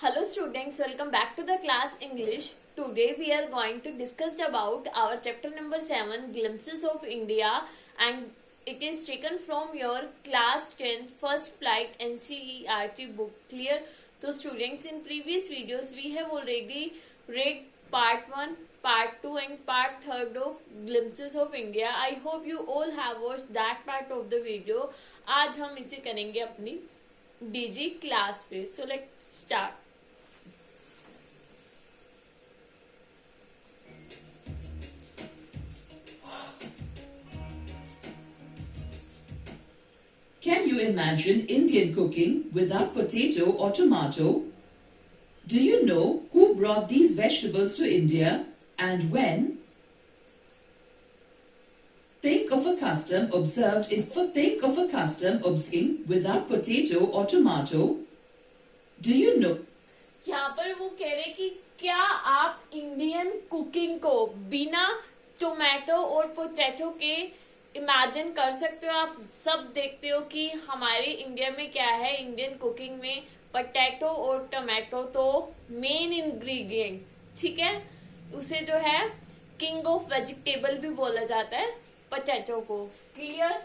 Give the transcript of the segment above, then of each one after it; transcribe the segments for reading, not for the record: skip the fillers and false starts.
Hello students, welcome back to the class English. Today we are going to discuss about our chapter number 7 Glimpses of India, and it is taken from your class 10th first flight NCERT book. Clear? So students, in previous videos we have already read part 1, part 2 and part 3 of Glimpses of India. I hope you all have watched that part of the video. आज हम इसे करेंगे अपनी DG class पे. So let's start. Can you imagine Indian cooking without potato or tomato? Do you know who brought these vegetables to India and when? Think of a custom observed without potato or tomato. Do you know? यहाँ पर वो कह रहे कि क्या आप Indian cooking को बिना टोमेटो और पोटैटो के इमेजिन कर सकते हो? आप सब देखते हो कि हमारे इंडिया में क्या है, इंडियन कुकिंग में पोटैटो और टोमेटो तो मेन इंग्रेडिएंट, ठीक है. उसे जो है किंग ऑफ वेजिटेबल भी बोला जाता है पोटैटो को. Clear?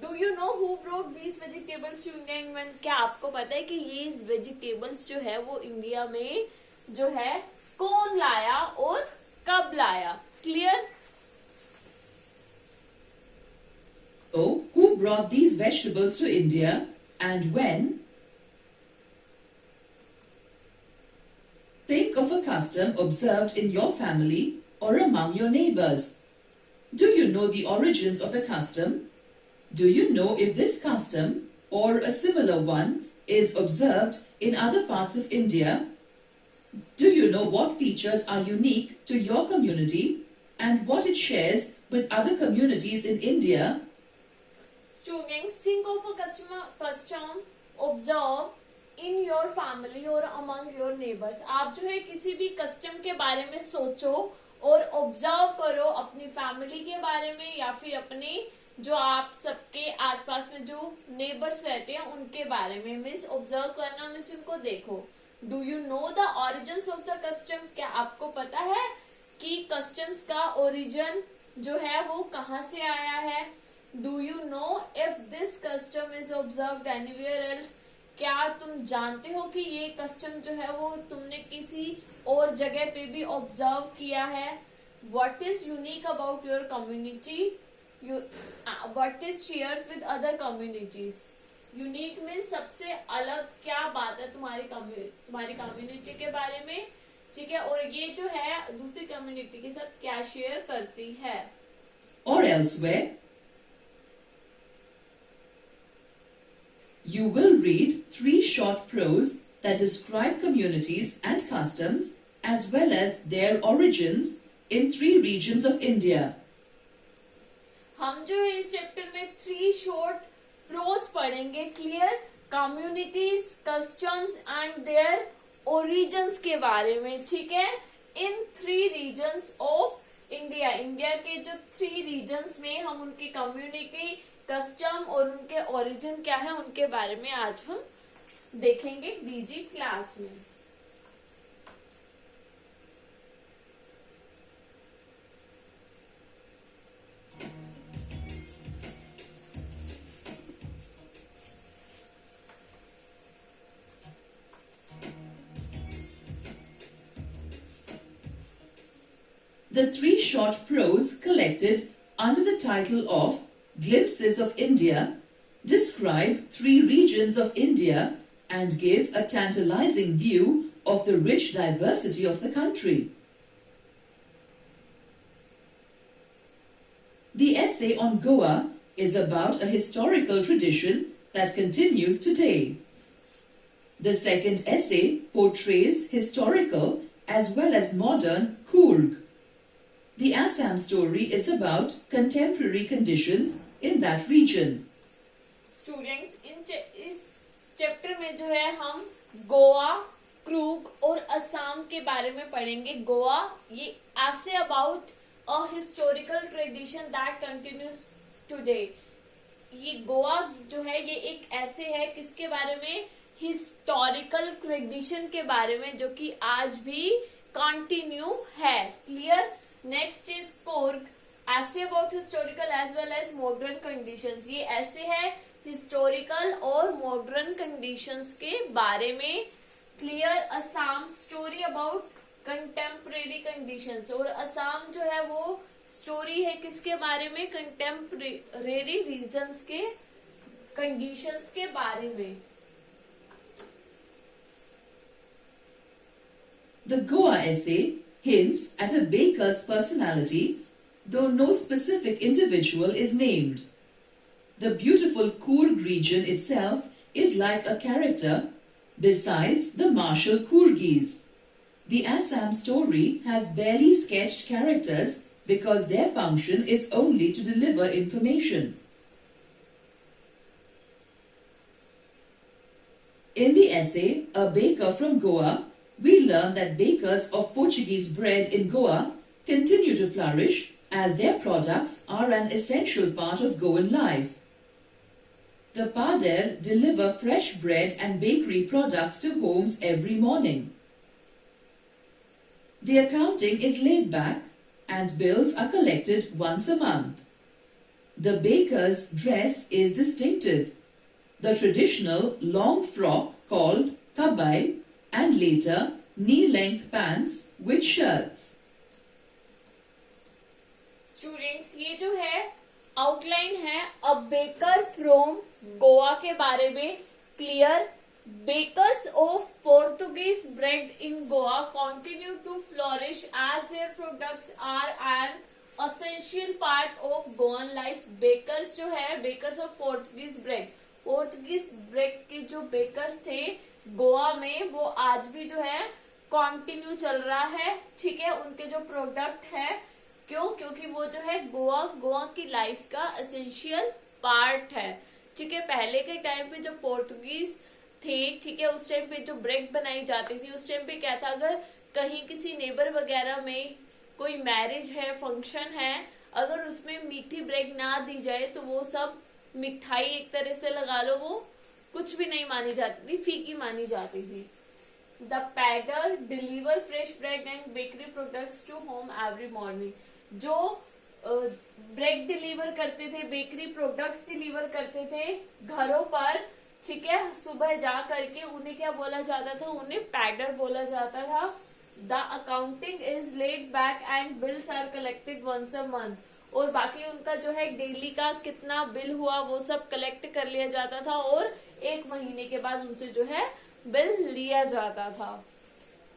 Do you know who brought these vegetables to India and when? क्या आपको पता है कि ये वेजिटेबल्स जो है वो इंडिया में जो है कौन लाया और कब लाया? Clear? Oh, who brought these vegetables to India and when? Think of a custom observed in your family or among your neighbors. Do you know the origins of the custom? Do you know if this custom or a similar one is observed in other parts of India? Do you know what features are unique to your community and what it shares with other communities in India? Students, think of a custom observe in your family or among your neighbors. आप जो है किसी भी custom के बारे में सोचो और ऑब्जर्व करो अपनी फैमिली के बारे में या फिर अपने जो आप सबके आसपास में जो नेबर्स रहते हैं उनके बारे में. मीन्स ऑब्जर्व करना मीन्स उनको देखो. Do you know the origins of the custom? क्या आपको पता है कि कस्टम्स का ओरिजिन जो है वो कहाँ से आया है? Do you know if this custom is observed anywhere else? क्या तुम जानते हो कि ये कस्टम जो है वो तुमने किसी और जगह पे भी ऑब्जर्व किया है? What is unique about your community? What is shares with other communities? Unique means सबसे अलग क्या बात है तुम्हारी कम्युनिटी के बारे में, ठीक है, और ये जो है दूसरी कम्युनिटी के साथ क्या शेयर करती है. Or elsewhere? You will read 3 short prose that describe communities and customs as well as their origins in 3 regions of India. हम जो है इस चैप्टर में 3 शॉर्ट प्रोज पढ़ेंगे. Clear? Communities, customs and their origins के बारे में, ठीक है, इन 3 रीजन्स ऑफ इंडिया. इंडिया के जो 3 रीजन्स में हम उनकी कम्युनिटी, कस्टम और उनके ओरिजिन क्या है उनके बारे में आज हम देखेंगे डीजी क्लास में. The 3 short prose collected under the title of Glimpses of India describe 3 regions of India and give a tantalizing view of the rich diversity of the country. The essay on Goa is about a historical tradition that continues today. The second essay portrays historical as well as modern Coorg. The Assam story is about contemporary conditions in that region. Students, इस chapter में जो है हम Goa, Krug और असम के बारे में पढ़ेंगे. गोवा, ये ऐसे about a historical tradition that continues today. ये गोवा जो है ये एक ऐसे है किसके बारे में? हिस्टोरिकल ट्रेडिशन के बारे में जो कि आज भी कंटिन्यू है। Clear. Next is Coorg, essay about historical as well as modern conditions. ये ऐसे है हिस्टोरिकल और मॉडर्न कंडीशंस के बारे में। Clear. Assam, story about contemporary conditions. और असम जो है वो स्टोरी है किसके बारे में? कंटेम्परेरी रीजन्स के कंडीशंस के बारे में। The Goa essay hints at a baker's personality, though no specific individual is named. The beautiful Coorg region itself is like a character besides the martial Coorgis. The Assam story has barely sketched characters because their function is only to deliver information. In the essay, A Baker from Goa, we learn that bakers of Portuguese bread in Goa continue to flourish as their products are an essential part of Goan life. The pader deliver fresh bread and bakery products to homes every morning. The accounting is laid back and bills are collected once a month. The baker's dress is distinctive. The traditional long frock called kabai and later knee-length pants with shirts. Students, ये जो है outline है a baker from Goa के बारे में। Clear. Bakers of Portuguese bread in Goa continue to flourish as their products are an essential part of Goan life. Bakers जो है, bakers of Portuguese bread, Portuguese bread के जो बेकर्स थे गोवा में, वो आज भी जो है कंटिन्यू चल रहा है। ठीक है। उनके जो प्रोडक्ट है, क्यों? क्योंकि वो जो है गोवा की लाइफ का एसेंशियल पार्ट है। ठीक है। पहले के टाइम पे जब पोर्तुगीज थे, ठीक है, उस टाइम पे जो ब्रेड बनाई जाती थी, उस टाइम पे क्या था, अगर कहीं किसी नेबर वगैरह में कोई मैरिज है, फंक्शन है, अगर उसमें मीठी ब्रेड ना दी जाए तो वो सब मिठाई एक तरह से लगा लो, वो कुछ भी नहीं मानी जाती थी, फीकी मानी जाती थी। The pader deliver fresh bread and bakery products to home every morning. जो ब्रेड डिलीवर करते थे, बेकरी प्रोडक्ट्स डिलीवर करते थे घरों पर, ठीक है, सुबह जा करके उन्हें क्या बोला जाता था? उन्हें पैडर बोला जाता था। The accounting is laid back and bills are collected once a month. और बाकी उनका जो है डेली का कितना बिल हुआ वो सब कलेक्ट कर लिया जाता था और एक महीने के बाद उनसे जो है बिल लिया जाता था।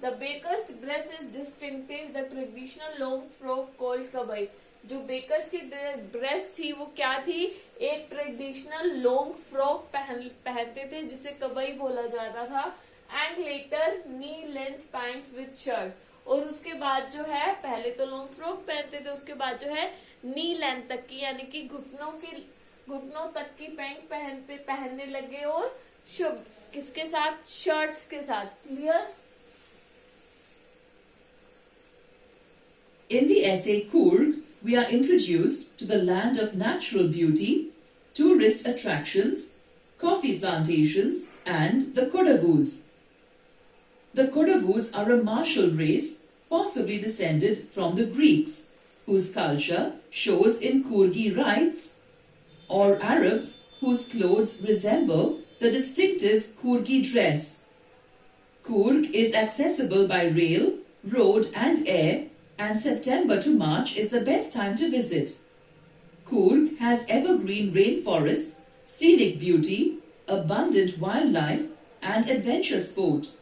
The bakers dress is distinctive, the traditional long frock called kabai. जो बेकर्स की ड्रेस थी वो क्या थी? एक ट्रेडिशनल लॉन्ग फ्रॉक पहनते थे जिसे कबई बोला जाता था। And later knee length pants with shirt. और उसके बाद जो है, पहले तो लॉन्ग फ्रॉक पहनते थे, उसके बाद जो है नी लेंथ तक की यानी कि घुटनों तक की पैंट पहनने लगे। और किसके साथ? शर्ट्स के साथ। Clear. In the essay Coorg, we are introduced to the land of natural beauty, tourist attractions, coffee plantations, and the Kodavus. The Kodavus are a martial race, possibly descended from the Greeks, whose culture shows in Coorgi rites, or Arabs whose clothes resemble the distinctive Coorgi dress. Coorg is accessible by rail, road, and air, and September to March is the best time to visit. Coorg has evergreen rainforests, scenic beauty, abundant wildlife, and adventure sport.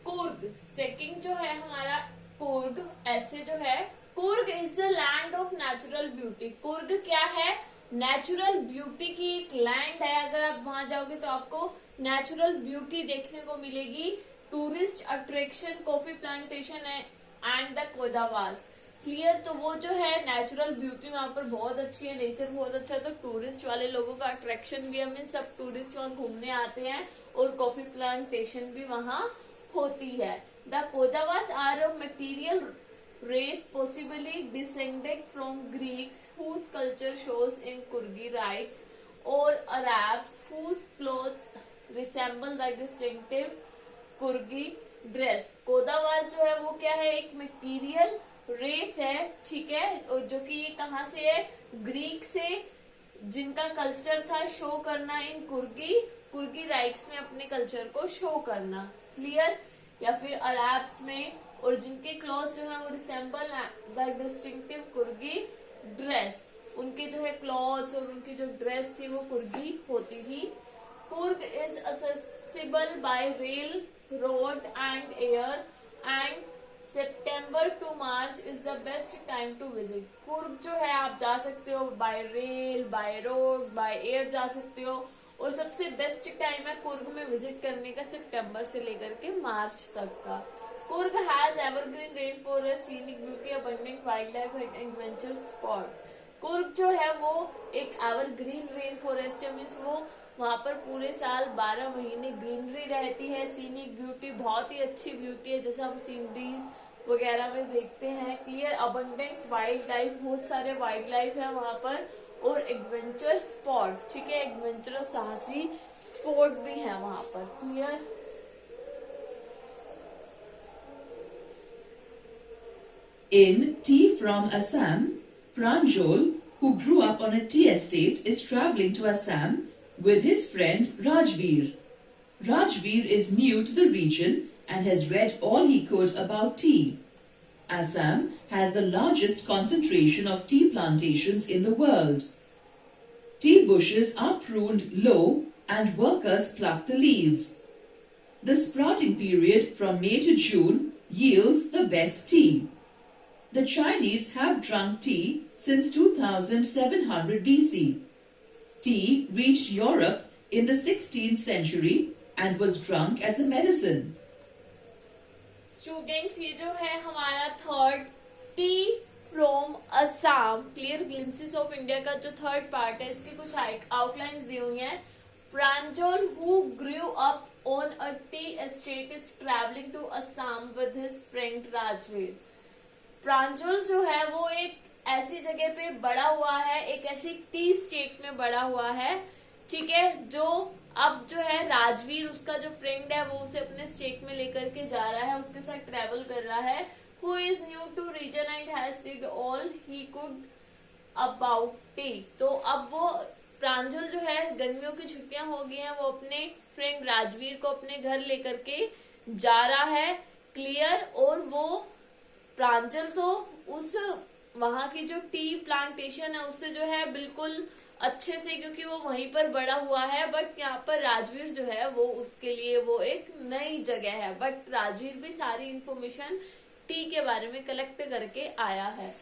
Coorg second जो है हमारा, कुर्ग ऐसे जो है, Coorg is a land of natural beauty. Coorg क्या है? Natural beauty की एक लैंड है। अगर आप वहां जाओगे तो आपको नेचुरल ब्यूटी देखने को मिलेगी। टूरिस्ट अट्रैक्शन कॉफी प्लांटेशन है एंड द कोदावास। क्लियर। तो वो जो है नेचुरल ब्यूटी वहां पर बहुत अच्छी है, नेचर बहुत अच्छा है, तो टूरिस्ट वाले लोगों का अट्रैक्शन भी है। हमें सब टूरिस्ट वहां घूमने आते हैं और कॉफी प्लांटेशन भी वहां होती है। The Kodavas are a martial race possibly descended from Greeks whose culture shows in Kurgi rites, or Arabs whose clothes resemble the distinctive Coorgi dress. Kodavas जो है वो क्या है, एक मटेरियल रेस है, ठीक है, और जो कि ये कहाँ से है, ग्रीक से, जिनका कल्चर था शो करना इन कुर्गी कुर्गी राइट्स में अपने कल्चर को शो करना, क्लियर। या फिर अरब्स में, और जिनके क्लॉथ जो है वो resemble the distinctive Coorgi dress, उनके जो है क्लॉथ्स और उनकी जो ड्रेस थी वो कुर्गी होती थी। Coorg is accessible by rail, road and air, and September to March is the best time to visit. Coorg जो है आप जा सकते हो bye rail, by road, by air जा सकते हो, और सबसे बेस्ट टाइम है कुर्ग में विजिट करने का सितंबर से लेकर के मार्च तक का। Coorg has evergreen rain forest, scenic beauty, abundant wild life and adventure spot. Coorg जो है वो एक एवरग्रीन रेन फॉरेस्ट है, मीन्स वो वहां पर पूरे साल 12 महीने ग्रीनरी रहती है। सीनिक ब्यूटी, बहुत ही अच्छी ब्यूटी है, जैसे हम सीनरीज वगैरह में देखते हैं। क्लियर, अबंडेंट वाइल्ड लाइफ, बहुत सारे वाइल्ड लाइफ है वहां पर, और एडवेंचर स्पॉट, ठीक है, एडवेंचर साहसी स्पॉट भी है वहां पर। Clear. In Tea from Assam, Pranjol, who grew up on a tea estate, is travelling to Assam with his friend Rajveer. Rajveer is new to the region and has read all he could about tea. Assam has the largest concentration of tea plantations in the world. Tea bushes are pruned low and workers pluck the leaves. The sprouting period from May to June yields the best tea. The Chinese have drunk tea since 2700 BC. Tea reached Europe in the 16th century and was drunk as a medicine. Students, ये जो है हमारा third T from Assam clear glimpses of India का जो third part है, इसके कुछ outlines दी हुई हैं। Pranjal who grew up on a tea estate is travelling to Assam with his friend Rajveer. Pranjal जो है वो एक ऐसी जगह पे बड़ा हुआ है, एक ऐसी टी स्टेट में बड़ा हुआ है, ठीक है, जो अब जो है राजवीर उसका जो फ्रेंड है वो उसे अपने स्टेट में लेकर के जा रहा है, उसके साथ ट्रेवल कर रहा है। Who is new to region and has did all he could about tea. तो अब वो प्रांजल जो है, गर्मियों की छुट्टियां हो गई हैं, वो अपने फ्रेंड राजवीर को अपने घर लेकर के जा रहा है, क्लियर। और वो प्रांजल तो उस वहां की जो टी प्लांटेशन है उससे जो है बिल्कुल अच्छे से, क्योंकि वो वहीं पर बड़ा हुआ है, बट यहाँ पर राजवीर जो है वो उसके लिए वो एक नई जगह है, बट राजवीर भी सारी इंफॉर्मेशन टी के बारे में कलेक्ट करके आया है।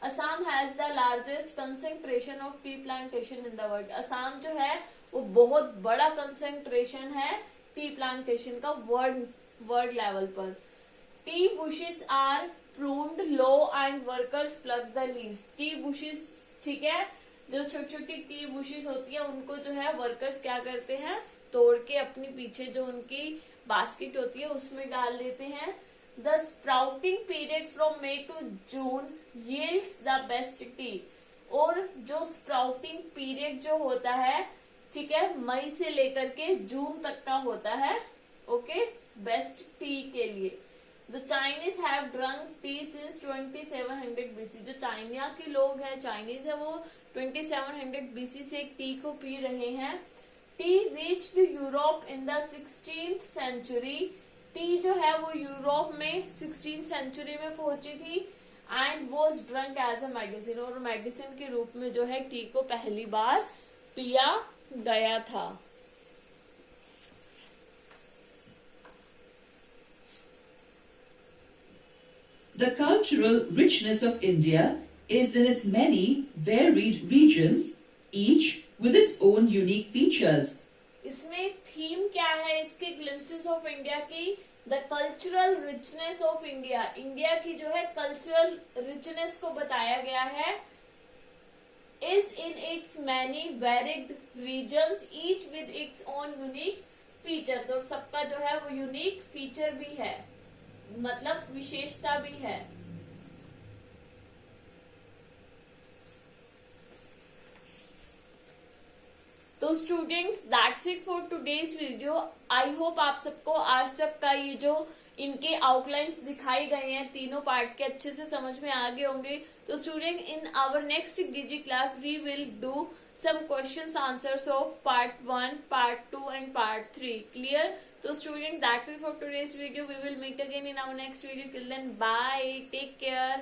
Assam has the largest concentration of tea plantation in the world. Assam जो है वो बहुत बड़ा कंसेंट्रेशन है टी प्लांटेशन का वर्ल्ड लेवल पर। Tea bushes are pruned low and workers pluck the leaves. Tea bushes, ठीक है, जो छोटी छोटी टी बुशेस होती है उनको जो है वर्कर्स क्या करते हैं, तोड़ के अपनी पीछे जो उनकी बास्केट होती है उसमें डाल देते हैं। The sprouting period from May to June yields the best tea. और जो स्प्राउटिंग पीरियड जो होता है, ठीक है, मई से लेकर के जून तक का होता है, ओके, बेस्ट टी के लिए। The Chinese have drunk tea since 2700 BC। जो चाइना के लोग हैं, चाइनीज है, वो 2700 BC से टी को पी रहे हैं। T reached Europe in the 16th century। T जो है वो यूरोप में 16th सेंचुरी में पहुंची थी and was drunk as a medicine. और मेडिसिन के रूप में जो है टी को पहली बार पिया गया था। The cultural richness of India is in its many varied regions, each with its own unique features. इसमें थीम क्या है इसके ग्लिम्सेस ऑफ इंडिया की? The cultural richness of India. India की जो है कल्चरल रिचनेस को बताया गया है। Is in its many varied regions each with its own unique features. और सबका जो है वो यूनिक फीचर भी है, मतलब विशेषता भी है। तो students that's it for today's video. I hope आप सबको आज तक का ये जो इनके आउटलाइंस दिखाई गए हैं तीनों पार्ट के अच्छे से समझ में आ गए होंगे। तो student in our next DG class we will do some questions answers of part 1, part 2 and part 3. Clear? So student, that's it for today's video. We will meet again in our next video. Till then, bye. Take care.